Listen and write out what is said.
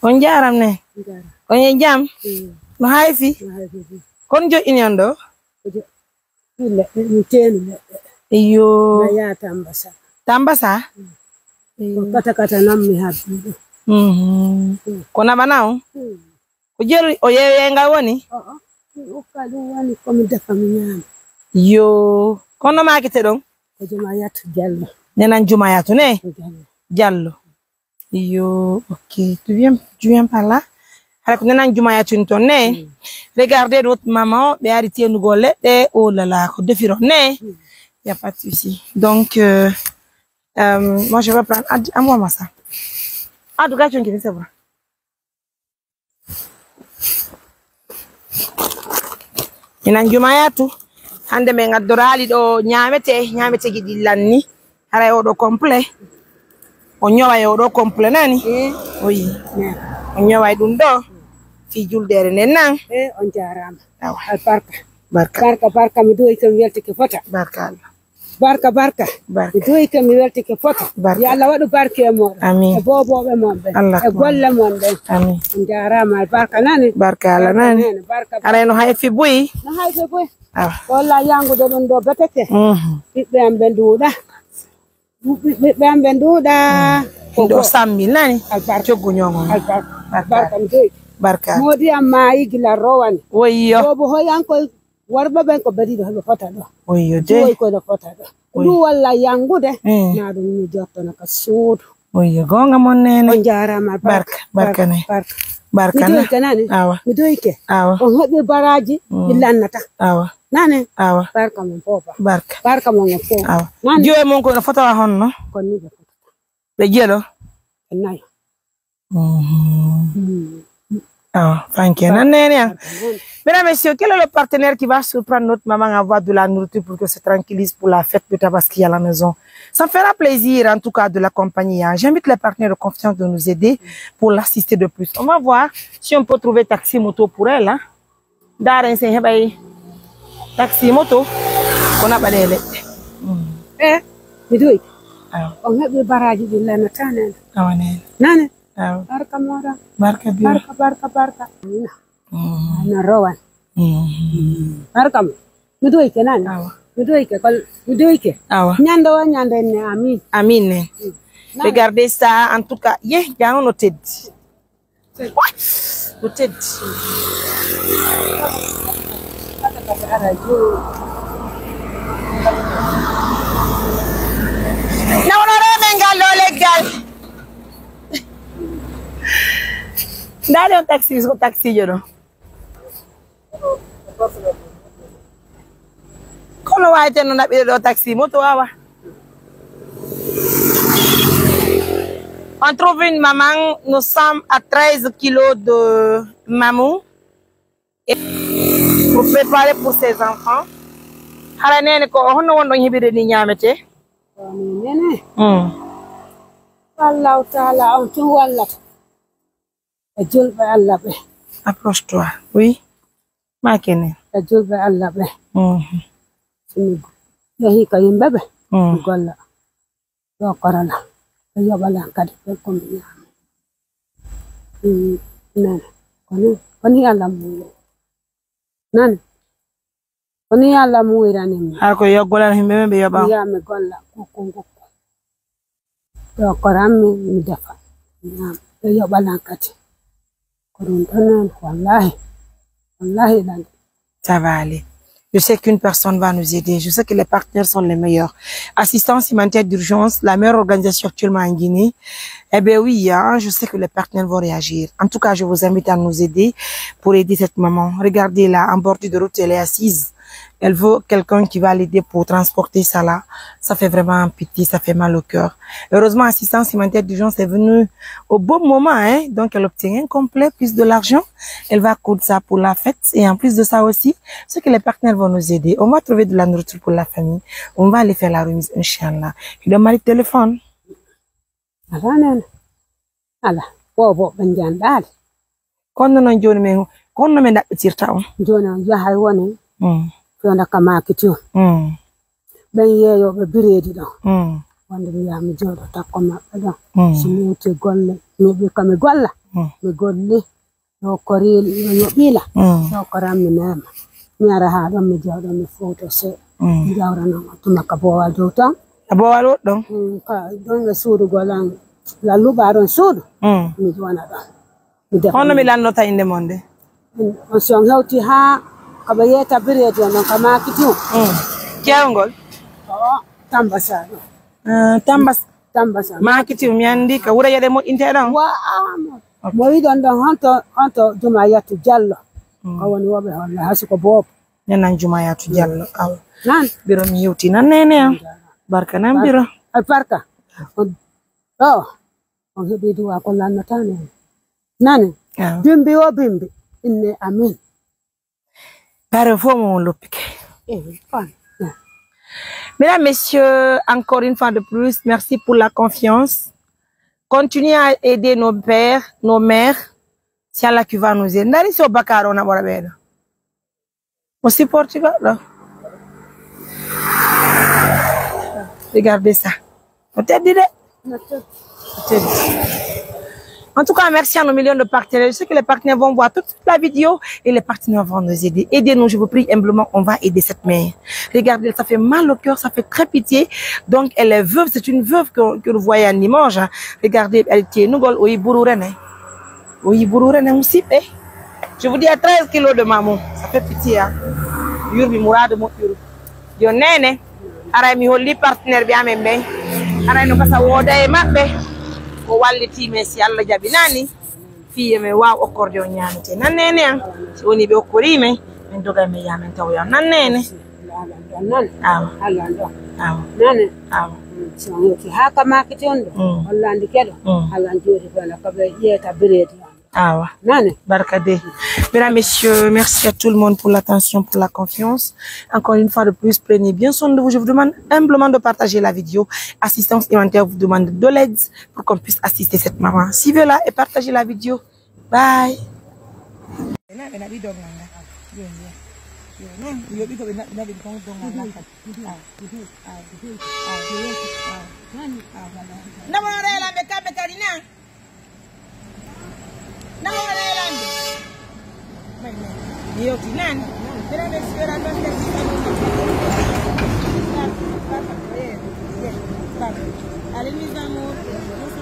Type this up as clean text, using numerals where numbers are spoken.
On jaram ne. On ye jam. No haifi. Kon jo inyondo. Iyo. Ya tambasa. Tambasa. Kata nammi habi. Kona banao. Ujeri oyenga woni. Ukadu wani komida kaminyama. Yo. Kono makite dong. Jumayatu Diallo. Nena Jumayatu ne? Diallo. Yo, ok. Tu viens par là? Alors, nena Jumayatu ne? Regardez notre maman, be tiens nous gole, oh là là, de firo ne? Y a pas de souci. Donc, moi je vais prendre, envoie-moi ça. Ah, du gars, tu veux c'est vrai. Nena Jumayatu. Hande men gaddorali do nyamete gidi lanni ara o do complet o nyowa yo do complet nani oui o nyowa dum do fi juldere nen nan on jarama al barka mi doy kam welti ke fota barka mi doy kam welti ke fota ya Allah wadu barke mo amin bobobe mon be e golle mon be amin on jarama al barka nani ara no hay fi buy wala yangu do don do beteke bibbe am benduda do sammi nani jogu nyongo barka modi amma igila rowan woyyo bo ho yanko warba ben ko bari do fota do woyyo de ko do fota do du wala yangu de na do ni jotto na ka suud woyyo gonga mon nene on jarama barka ne barka na awa mi doyke awa on hobe baraji illannata awa nane awa barka mon popa barka mon ngofo awa jiwe mon ko no foto wa honno ko ni be jelo nayo ah thank you mesdames et messieurs, quel est le partenaire qui va surprendre notre maman à avoir de la nourriture pour qu'elle se tranquillise pour la fête de Tabaski à la maison? Ça me fera plaisir en tout cas de l'accompagner. J'invite les partenaires de confiance de nous aider pour l'assister de plus. On va voir si on peut trouver taxi moto pour elle hein. Darren c'est taxi moto on a balé midoi on habi baraji dillana tanen awane nane barka mora barka na rowan barka midoi ke nane midoi ke nyanda wa nyanda ne amin regardez ça en tout cas jano no ted no ted Dale un taxi yo no. Kono wa ite no na be do taxi moto wawa. On trouve une maman, nous sommes à 13 kilos de mamou et pour préparer pour ses enfants. Hala nene ko hono wondo hibide ni nyamete. Nene. Allah taala on tu walla. Approche-toi, oui. Ma kene. Allah be. Yahi kayim bebe. Golla. Do korala. Yo bala kadi ko mi. Nan. Koni Allah mu. Nan. Koni Allah mu irani. Ako yo gola himbe be yo ba. Ya me golla ko. Do korami mi dafa. Yo bala kadi. Ça va aller. Je sais qu'une personne va nous aider. Je sais que les partenaires sont les meilleurs. Assistance humanitaire d'urgence, la meilleure organisation actuellement en Guinée. Eh bien oui, hein, je sais que les partenaires vont réagir. En tout cas, je vous invite à nous aider pour aider cette maman. Regardez là, en bordure de route, elle est assise. Elle veut quelqu'un qui va l'aider pour transporter ça là. Ça fait vraiment un pitié, ça fait mal au cœur. Heureusement, assistance humanitaire d'urgence est venue au bon moment, hein. Donc, elle obtient un complet, plus de l'argent. Elle va coudre ça pour la fête. Et en plus de ça aussi, ce que les partenaires vont nous aider. On va trouver de la nourriture pour la famille. On va aller faire la remise, Inch'Allah. Il a mal téléphone. Allah, bobo, benjandal. Quand on a joni me, quand on a mis tirta on. Jona, ya haywani. Fiona kama kitio. Ben yeyo be biredi do. Wanda mi ya mi jodo takoma do. Sumuti golle, mi be kame golla. mi golle yo koril yo bila yo koram mi nama mi ara ha don mi jawdo mi foto se mi jawrana tuma ka bowal do tan abowal don ka don suudu golan la lubaron suudu mi jona do mi def hono mi lanno ta inde monde on son hawti ha kabayeta birete non kama kitu kewngol tambasa tambasa makiti mi andi ka wura yede mo inteɗon wa mo widon don honto jumayatu jallo ko woni wobe holla hasiko bob nenan jumayatu jallo aw nan biro mi yewti nan nene barka nan biro barka on hebi duwa ko lannata nane bimbi o bimbi inne amin pare fo mo loppike Mesdames, messieurs, encore une fois de plus, merci pour la confiance. Continuez à aider nos pères, nos mères. C'est Allah qui va nous aider. Nari so bakaro na bora bela. On supporte là. Regardez ça. On t'a dit En tout cas, merci à nos millions de partenaires. Je sais que les partenaires vont voir toute la vidéo et les partenaires vont nous aider. Aidez-nous, je vous prie humblement, on va aider cette mère. Regardez, ça fait mal au cœur, ça fait très pitié. Donc, elle est veuve, c'est une veuve que vous voyez à Limoges. Regardez, elle tient nous, je vous dis à 13 kilos de maman. Ça fait pitié, hein. Yurbi mourad mo yuru. Yo nene, ara mi holli partenaire bi amen be. Ara no kasa woda e mabbe. O walliti men si Allah jabi nani fiye me wa okkordo nyaamete nan nene an si woni be okkori men min doga me yamen taw ya nan nene nane so yoti haka makiti on hollandi kedo Allah jodi fala ko be yeta bireti nane barkade. Mesdames, messieurs, merci à tout le monde pour l'attention, pour la confiance. Encore une fois de plus, prenez bien soin de vous. Je vous demande humblement de partager la vidéo. Assistance humanitaire vous demande de l'aide pour qu'on puisse assister cette maman. Suivez-la et partagez la vidéo. Bye. Io ti nanno, però mi sfiora tante cose. Allez, mes amours.